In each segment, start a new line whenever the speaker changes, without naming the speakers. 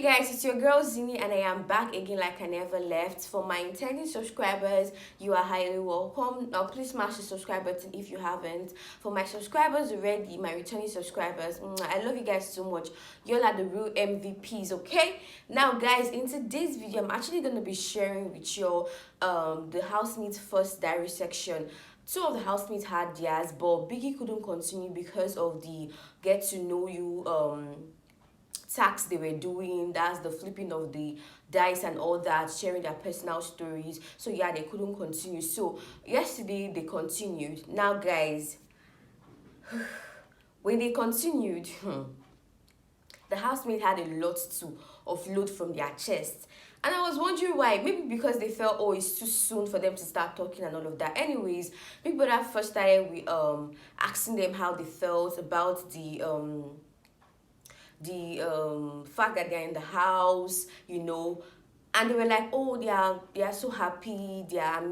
Hey guys, it's your girl Zinny and I am back again like I never left. For my intending subscribers, you are highly welcome. Now please smash the subscribe button if you haven't. For my subscribers already, my returning subscribers, I love you guys so much. Y'all are the real MVPs, okay? Now guys, in today's video, I'm actually going to be sharing with you the housemates first diary section. Two of the housemates had theirs, but Biggie couldn't continue because of the get to know you tasks they were doing. That's the flipping of the dice and all that, sharing their personal stories. So yeah, they couldn't continue. So yesterday they continued. Now guys, when they continued, the housemate had a lot to offload from their chest. And I was wondering why. Maybe because they felt, oh, it's too soon for them to start talking and all of that. Anyways, Big Brother first started with asking them how they felt about the fact that they're in the house, and they were like, oh, they are so happy, they are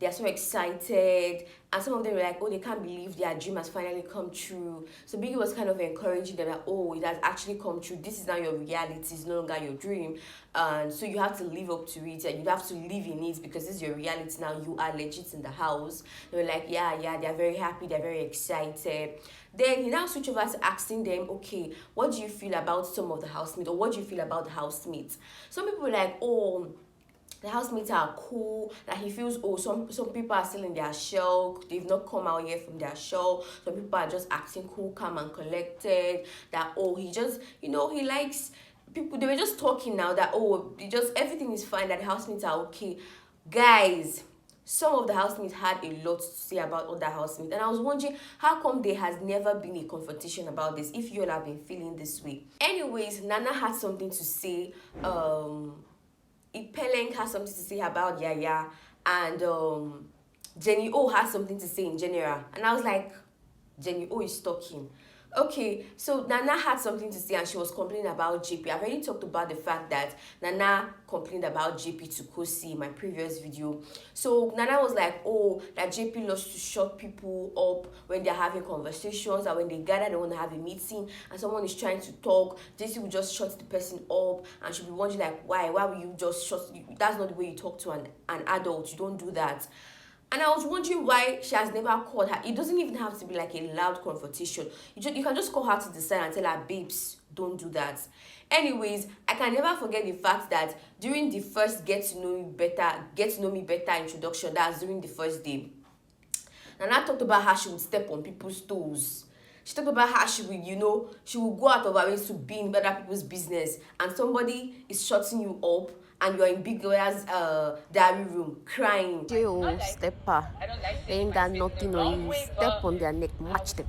so excited. And some of them were like, oh, they can't believe their dream has finally come true. So Biggie was kind of encouraging them, like, oh, it has actually come true. This is now your reality, it's no longer your dream. And so you have to live up to it and you have to live in it because this is your reality now. You are legit in the house. They were like, yeah, they're very happy, they're very excited. Then he now switched over to asking them, okay, what do you feel about some of the housemates, or what do you feel about the housemates? Some people were like, oh, the housemates are cool, that he feels, oh, some people are still in their shell, they've not come out yet from their shell. Some people are just acting cool, calm and collected, that, oh, he just, he likes people. They were just talking now that, oh, everything is fine, that the housemates are okay. Guys, some of the housemates had a lot to say about other housemates, and I was wondering how come there has never been a confrontation about this, if you all have been feeling this way. Anyways, Nana had something to say. Ipeleng has something to say about Yaya, and Jenny O has something to say in general. And I was like, Jenny O is talking. Okay, so Nana had something to say and she was complaining about JP. I've already talked about the fact that Nana complained about JP to Kosi in my previous video. So Nana was like, oh, that JP loves to shut people up when they're having conversations, and when they gather, they want to have a meeting and someone is trying to talk, JP will just shut the person up, and she'll be wondering like, why will you just shut? That's not the way you talk to an adult. You don't do that. And I was wondering why she has never called her. It doesn't even have to be like a loud confrontation. You can just call her to the side and tell her, babes, don't do that. Anyways, I can never forget the fact that during the first get to know me better introduction, that's during the first day, Nana talked about how she would step on people's toes. She talked about how she would, she would go out of her way to be in other people's business, and somebody is shutting you up and you're in Big Lawyer's diary room crying. J.O. stepper, they ain't got nothing on you. Step on their neck, match them.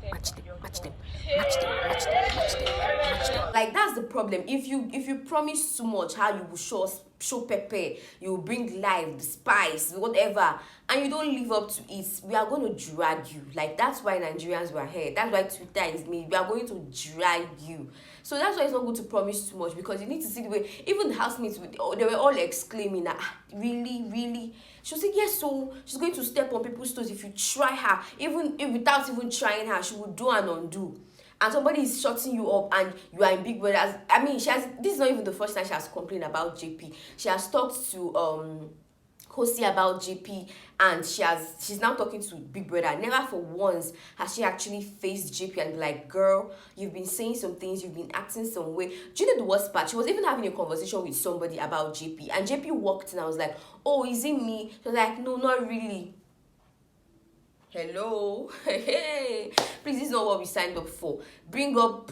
Like, that's the problem. If you promise too much how you will show pepper, you will bring life, the spice, whatever, and you don't live up to it, we are going to drag you. Like, that's why Nigerians were here. That's why Twitter is made. We are going to drag you. So that's why it's not good to promise too much, because you need to see the way. Even the housemates, they were all exclaiming that, really. She was like, yes, so she's going to step on people's toes if you try her. Even if without even trying her, she will do and undo. And somebody is shutting you up and you are in Big Brother. I mean, this is not even the first time she has complained about JP. She has talked to Kosi about JP, and she's now talking to Big Brother. Never for once has she actually faced JP and be like, girl, you've been saying some things, you've been acting some way. Do you know the worst part? She was even having a conversation with somebody about JP, and JP walked in. I was like, oh, is it me? She was like, no, not really. Hello. Hey, please, this is not what we signed up for. Bring out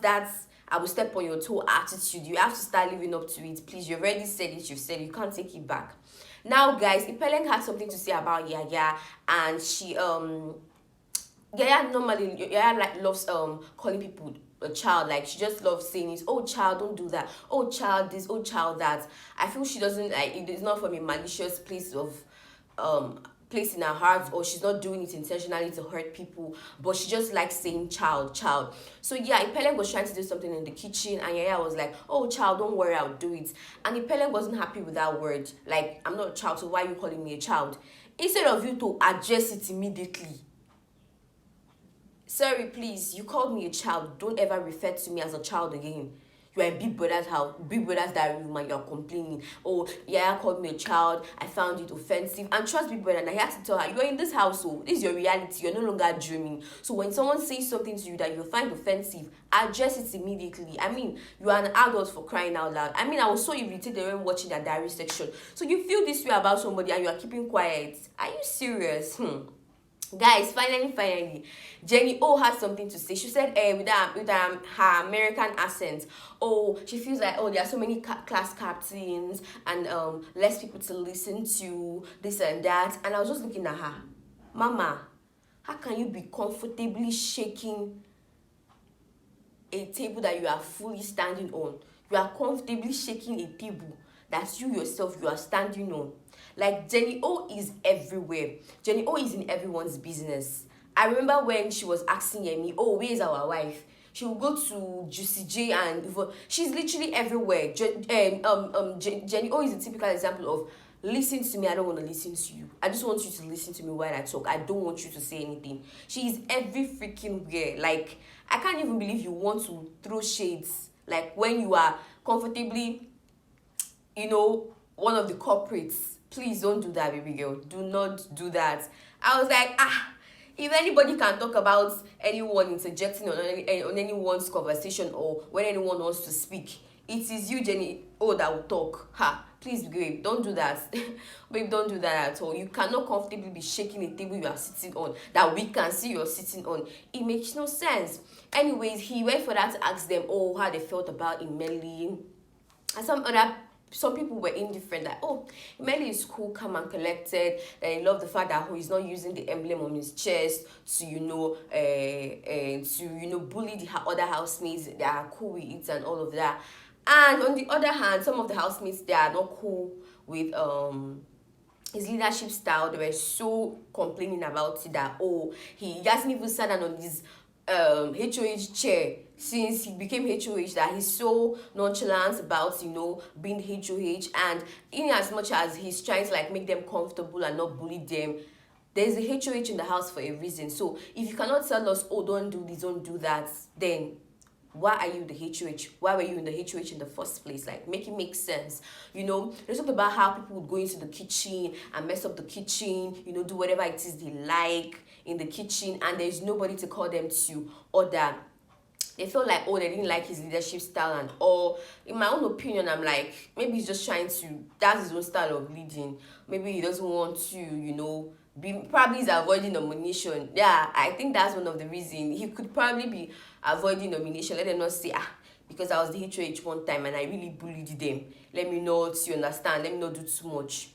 that I will step on your toe attitude. You have to start living up to it. Please, you already said it, you've said it, you can't take it back. Now guys, Ipeleng had something to say about Yaya, and she Yaya like loves calling people a child. Like, she just loves saying it. Oh child, don't do that. Oh child this, oh child that. I feel she doesn't like it. Is not from a malicious place of place in her heart, or she's not doing it intentionally to hurt people, but she just likes saying child. So yeah, Ipeleng was trying to do something in the kitchen, and Yaya was like, oh child, don't worry, I'll do it. And Ipeleng wasn't happy with that word. Like, I'm not a child, so why are you calling me a child? Instead of you to address it immediately. Sorry, please, you called me a child, don't ever refer to me as a child again. You're in Big Brother's house, Big Brother's diary room, and you're complaining. Oh, yeah, called me a child. I found it offensive. And trust Big Brother, and I have to tell her, you're in this household. This is your reality. You're no longer dreaming. So when someone says something to you that you find offensive, address it immediately. I mean, you are an adult, for crying out loud. I mean, I was so irritated when watching that diary section. So you feel this way about somebody and you are keeping quiet. Are you serious? Guys, finally, Jenny O had something to say. She said, with her American accent, oh, she feels like, oh, there are so many class captains and less people to listen to, this and that. And I was just looking at her, Mama, how can you be comfortably shaking a table that you are fully standing on? You are comfortably shaking a table that you yourself, you are standing on. Like, Jenny O is everywhere. Jenny O is in everyone's business. I remember when she was asking Yemi, oh, where is our wife? She will go to Juicy J and she's literally everywhere. Jenny O is a typical example of, listen to me, I don't want to listen to you. I just want you to listen to me while I talk. I don't want you to say anything. She is every freaking where. Like, I can't even believe you want to throw shades. Like, when you are comfortably, one of the corporates. Please don't do that, baby girl. Do not do that. I was like, if anybody can talk about anyone interjecting on anyone's conversation or when anyone wants to speak, it is you, Jenny O, that will talk. Please, babe, don't do that. Babe, don't do that at all. You cannot comfortably be shaking a table you are sitting on that we can see you're sitting on. It makes no sense. Anyways, he went for that to ask them, oh, how they felt about Imeli. And some people were indifferent, like, oh, Imeli is cool, calm and collected. They love the fact that he's not using the emblem on his chest to, bully the other housemates. They are cool with it and all of that. And on the other hand, some of the housemates, they are not cool with his leadership style. They were so complaining about it that, oh, he hasn't even sat down on his HOH chair since he became HOH, that he's so nonchalant about being HOH. And in as much as he's trying to like make them comfortable and not bully them, there's a HOH in the house for a reason. So if you cannot tell us, oh, don't do this, don't do that, then why are you the HOH? Why were you in the HOH in the first place? Like, make it make sense. They talked about how people would go into the kitchen and mess up the kitchen, do whatever it is they like in the kitchen, and there's nobody to call them to order. They felt like, oh, they didn't like his leadership style and all. In my own opinion, I'm like, maybe he's just trying to, that's his own style of leading. Maybe he doesn't want to, probably he's avoiding nomination. Yeah, I think that's one of the reasons. He could probably be avoiding nomination. Let them not say, because I was the HOH one time and I really bullied them. Let me not, you understand, let me not do too much.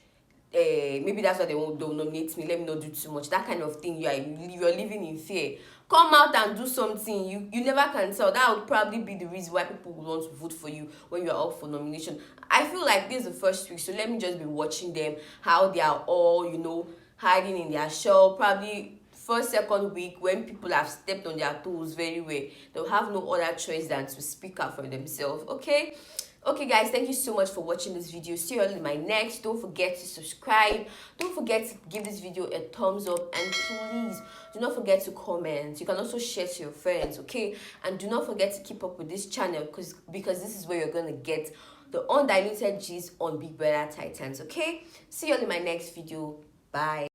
Maybe that's why they'll nominate me. Let me not do too much. That kind of thing. You're living in fear. Come out and do something. You never can tell. That would probably be the reason why people would want to vote for you when you're up for nomination. I feel like this is the first week, so let me just be watching them, how they are all, hiding in their shell. Probably first, second week, when people have stepped on their toes very well, they'll have no other choice than to speak up for themselves. Okay, guys, thank you so much for watching this video. See you all in my next. Don't forget to subscribe. Don't forget to give this video a thumbs up. And please, do not forget to comment. You can also share to your friends, okay? And do not forget to keep up with this channel because this is where you're going to get the undiluted gist on BBTitans, okay? See you all in my next video. Bye.